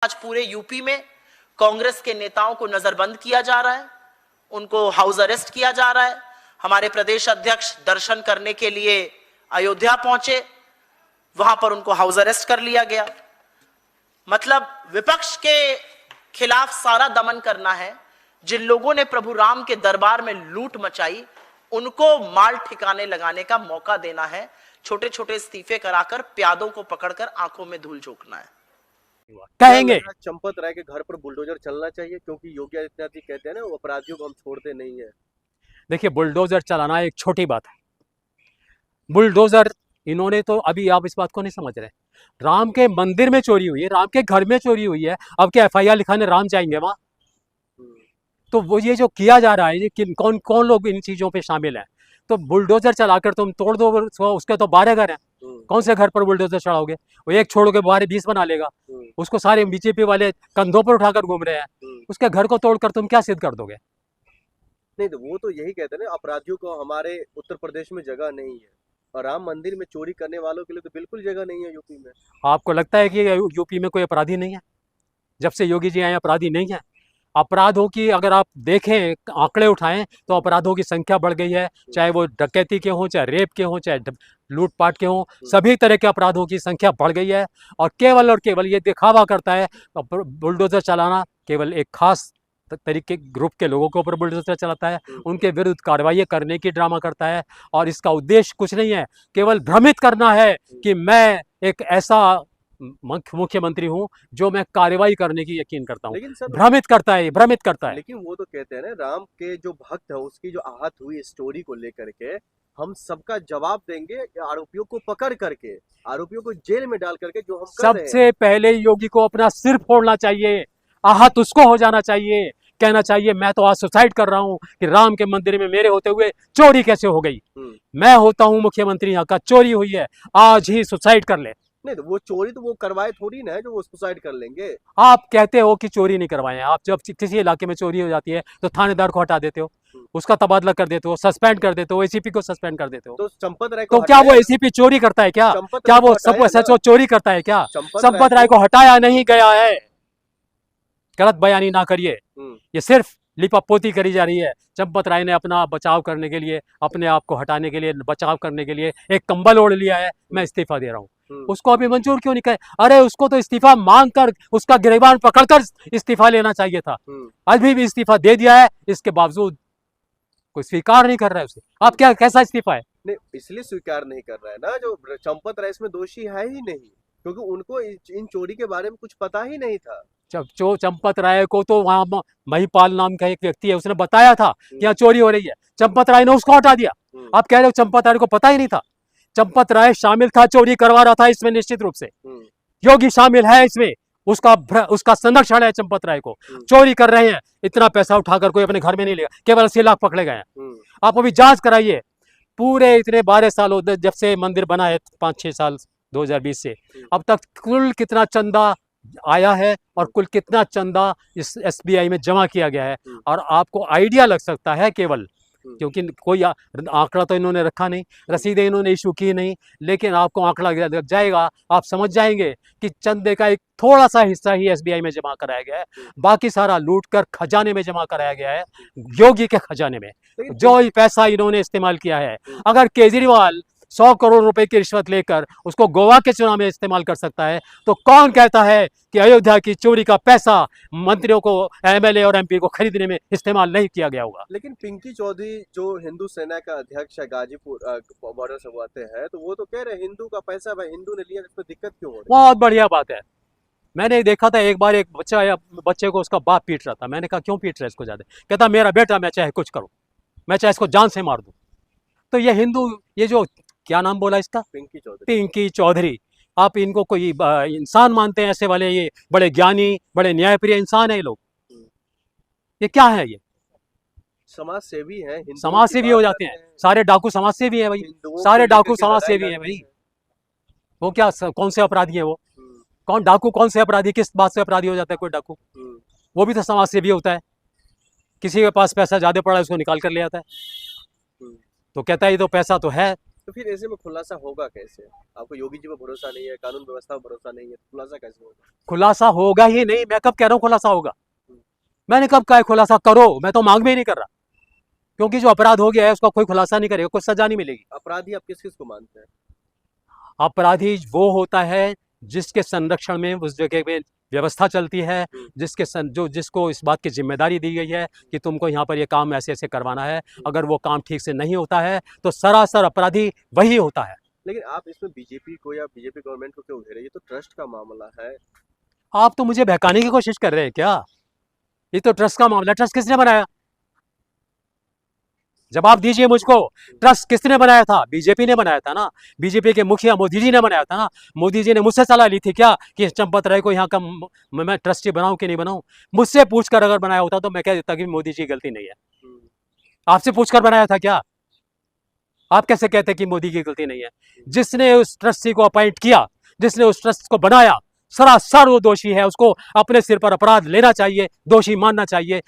आज पूरे यूपी में कांग्रेस के नेताओं को नजरबंद किया जा रहा है, उनको हाउस अरेस्ट किया जा रहा है। हमारे प्रदेश अध्यक्ष दर्शन करने के लिए अयोध्या पहुंचे, वहां पर उनको हाउस अरेस्ट कर लिया गया। मतलब विपक्ष के खिलाफ सारा दमन करना है। जिन लोगों ने प्रभु राम के दरबार में लूट मचाई, उनको माल ठिकाने लगाने का मौका देना है। छोटे छोटे इस्तीफे कराकर प्यादों को पकड़कर आंखों में धूल झोंकना है। कहेंगे चंपत राय के घर पर बुलडोजर चलना चाहिए, क्योंकि योगी आदित्यनाथ जी कहते हैं ना, वो अपराधियों को हम छोड़ते नहीं है। देखिए, बुलडोजर चलाना एक छोटी बात है। बुलडोजर इन्होंने तो अभी आप इस बात को नहीं समझ रहे। राम के मंदिर में चोरी हुई है, राम के घर में चोरी हुई है। अब क्या FIR लिखाने राम जाएंगे वहां? तो वो ये जो किया जा रहा है, ये कौन कौन लोग इन चीजों पे शामिल हैं? तो बुलडोजर चलाकर तुम तोड़ दो, उसके तो 12 घर हैं। कौन से घर पर बुलडोजर चढ़ाओगे? वो एक छोड़ोगे, 20 बना लेगा। उसको सारे बीजेपी वाले कंधों पर उठाकर घूम रहे हैं। उसके घर को तोड़कर तुम क्या सिद्ध कर दोगे? नहीं, तो वो तो यही कहते हैं ना, अपराधियों को हमारे उत्तर प्रदेश में जगह नहीं है, और राम मंदिर में चोरी करने वालों के लिए तो बिल्कुल जगह नहीं है यूपी में। आपको लगता है कि यूपी में कोई अपराधी नहीं है? जब से योगी जी आए अपराधी नहीं है। अपराधों की अगर आप देखें, आंकड़े उठाएं, तो अपराधों की संख्या बढ़ गई है। चाहे वो डकैती के हों, चाहे रेप के हों, चाहे लूटपाट के हों, सभी तरह के अपराधों की संख्या बढ़ गई है। और केवल ये दिखावा करता है। बुलडोजर चलाना केवल एक खास तरीके ग्रुप के लोगों के ऊपर बुलडोजर चलाता है, उनके विरुद्ध कार्रवाई करने की ड्रामा करता है। और इसका उद्देश्य कुछ नहीं है, केवल भ्रमित करना है कि मैं एक ऐसा मुख्यमंत्री हूं जो मैं कार्रवाई करने की यकीन करता हूं। लेकिन सर, भ्रमित करता है। लेकिन वो तो कहते हैं ना, राम के जो भक्त है उसकी जो आहत हुई स्टोरी को लेकर के हम सबका जवाब देंगे, आरोपियों को पकड़ करके, आरोपियों को जेल में डाल करके, जो हम कर रहे हैं। सबसे पहले योगी को अपना सिर फोड़ना चाहिए, आहत उसको हो जाना चाहिए, कहना चाहिए मैं तो आज सुसाइड कर रहा हूं कि राम के मंदिर में मेरे होते हुए चोरी कैसे हो गई। मैं होता हूं मुख्यमंत्री यहाँ का, चोरी हुई है, आज ही सुसाइड कर ले। नहीं, तो वो चोरी तो वो करवाए थोड़ी ना है जो वो सुसाइड कर लेंगे। आप कहते हो कि चोरी नहीं करवाए हैं। आप जब किसी इलाके में चोरी हो जाती है तो थानेदार को हटा देते हो, उसका तबादला कर देते हो, सस्पेंड कर देते हो, ACP को सस्पेंड कर देते हो। तो चंपत राय को तो क्या वो ACP चोरी करता है क्या? क्या वो सब SHO चोरी करता है क्या? चंपत राय को हटाया नहीं गया है। गलत बयानी ना करिए, ये सिर्फ लिपापोती करी जा रही है। चंपत राय ने अपना बचाव करने के लिए, अपने आप को हटाने के लिए, बचाव करने के लिए एक कंबल ओढ़ लिया है, मैं इस्तीफा दे रहा हूँ। उसको अभी मंजूर क्यों नहीं करे? अरे उसको तो इस्तीफा मांगकर, उसका गिरबान पकड़कर इस्तीफा लेना चाहिए था। अभी भी इस्तीफा दे दिया है, इसके बावजूद कोई स्वीकार नहीं कर रहा है उसे। आप क्या, कैसा इस्तीफा है? नहीं, इसलिए स्वीकार नहीं कर रहा है ना, जो चंपत राय इसमें दोषी है ही नहीं, क्योंकि उनको इन चोरी के बारे में कुछ पता ही नहीं था। चंपत राय को तो वहां महिपाल नाम का एक व्यक्ति है, उसने बताया था कि यहाँ चोरी हो रही है। चंपत राय ने उसको हटा दिया। आप कह रहे हो चंपत राय को पता ही नहीं था? चंपत राय शामिल था, चोरी करवा रहा था इसमें, निश्चित रूप से योगी शामिल है इसमें। उसका संरक्षण है चंपत राय को। चोरी कर रहे हैं, इतना पैसा उठाकर कोई अपने घर में नहीं लेगा, केवल 80 लाख पकड़े गए हैं। आप अभी जांच कराइए, पूरे इतने 12 सालों जब से मंदिर बना है, 5-6 साल 2020 से अब तक कुल कितना चंदा आया है और कुल कितना चंदा इस SBI में जमा किया गया है। और आपको आइडिया लग सकता है, केवल क्योंकि कोई आंकड़ा तो इन्होंने रखा नहीं, रसीदें इन्होंने इशू की नहीं, लेकिन आपको आंकड़ा लग जाएगा, आप समझ जाएंगे कि चंदे का एक थोड़ा सा हिस्सा ही SBI में जमा कराया गया है, बाकी सारा लूटकर खजाने में जमा कराया गया है, योगी के खजाने में। जो पैसा इन्होंने इस्तेमाल किया है, अगर केजरीवाल 100 करोड़ रुपए की रिश्वत लेकर उसको गोवा के चुनाव में इस्तेमाल कर सकता है, तो कौन कहता है कि अयोध्या की चोरी का पैसा मंत्रियों को, MLA और MP को खरीदने में इस्तेमाल नहीं किया गया होगा? लेकिन पिंकी चौधरी जो हिंदू सेना का अध्यक्ष है, गाजीपुर बॉर्डर से वो आते हैं, तो वो तो कह रहे हैं हिंदू का पैसा भाई हिंदू ने लिया, इसमें दिक्कत क्यों हो रही है? बहुत बढ़िया बात है। मैंने देखा था एक बार, एक बच्चे को उसका बाप पीट रहा था। मैंने कहा क्यों पीट रहा है इसको ज्यादा? कहता मेरा बेटा, मैं चाहे कुछ करूं, मैं चाहे इसको जान से मार दूं। तो ये हिंदू, ये जो क्या नाम बोला इसका, पिंकी चौधरी, आप इनको कोई इंसान मानते हैं? ऐसे वाले ये बड़े ज्ञानी, बड़े न्यायप्रिय इंसान है ये लोग? ये क्या है? ये समाज सेवी है, समाज सेवी हो जाते हैं। सारे डाकू समाज सेवी है भाई, सारे डाकू समाज सेवी है भाई। वो क्या, कौन से अपराधी है वो? कौन डाकू, कौन से अपराधी, किस बात से अपराधी हो जाता है कोई डाकू? वो भी तो समाज सेवी होता है। किसी के पास पैसा ज्यादा पड़ा है, उसको निकाल कर ले आता है, तो कहता है ये तो पैसा तो है, तो फिर ऐसे में खुलासा होगा कैसे? आपको योगी जी पर भरोसा नहीं है, कानून व्यवस्था पर भरोसा नहीं है, तो खुलासा कैसे होगा? खुलासा होगा ही नहीं। मैं कब कह रहा हूँ खुलासा होगा? मैंने कब कहा है खुलासा करो? मैं तो मांग भी नहीं कर रहा, क्योंकि जो अपराध हो गया है उसका कोई खुलासा नहीं करेगा, कोई सजा नहीं मिलेगी। अपराधी आप किस किस को मानते हैं? अपराधी वो होता है जिसके संरक्षण में उस जगह में व्यवस्था चलती है, जिसको इस बात की जिम्मेदारी दी गई है कि तुमको यहाँ पर ये काम ऐसे ऐसे करवाना है। अगर वो काम ठीक से नहीं होता है तो सरासर अपराधी वही होता है। लेकिन आप इसमें बीजेपी को या बीजेपी गवर्नमेंट को क्यों घेरे? ये तो ट्रस्ट का मामला है। आप तो मुझे बहकाने की कोशिश कर रहे हैं क्या? ये तो ट्रस्ट का मामला है। ट्रस्ट किसने बनाया? जवाब दीजिए मुझको। ट्रस्ट किसने बनाया था? बीजेपी ने बनाया था ना। बीजेपी के मुखिया मोदी जी ने बनाया था ना। मोदी जी ने मुझसे सलाह ली थी क्या कि चंपत राय को यहाँ का मैं ट्रस्टी बनाऊं कि नहीं बनाऊं? मुझसे पूछकर अगर बनाया होता तो मैं कह देता कि मोदी जी की गलती नहीं है। आपसे पूछकर बनाया था क्या? आप कैसे कहते कि मोदी की गलती नहीं है? जिसने उस ट्रस्टी को अपॉइंट किया, जिसने उस ट्रस्ट को बनाया, सरासर वो दोषी है। उसको अपने सिर पर अपराध लेना चाहिए, दोषी मानना चाहिए।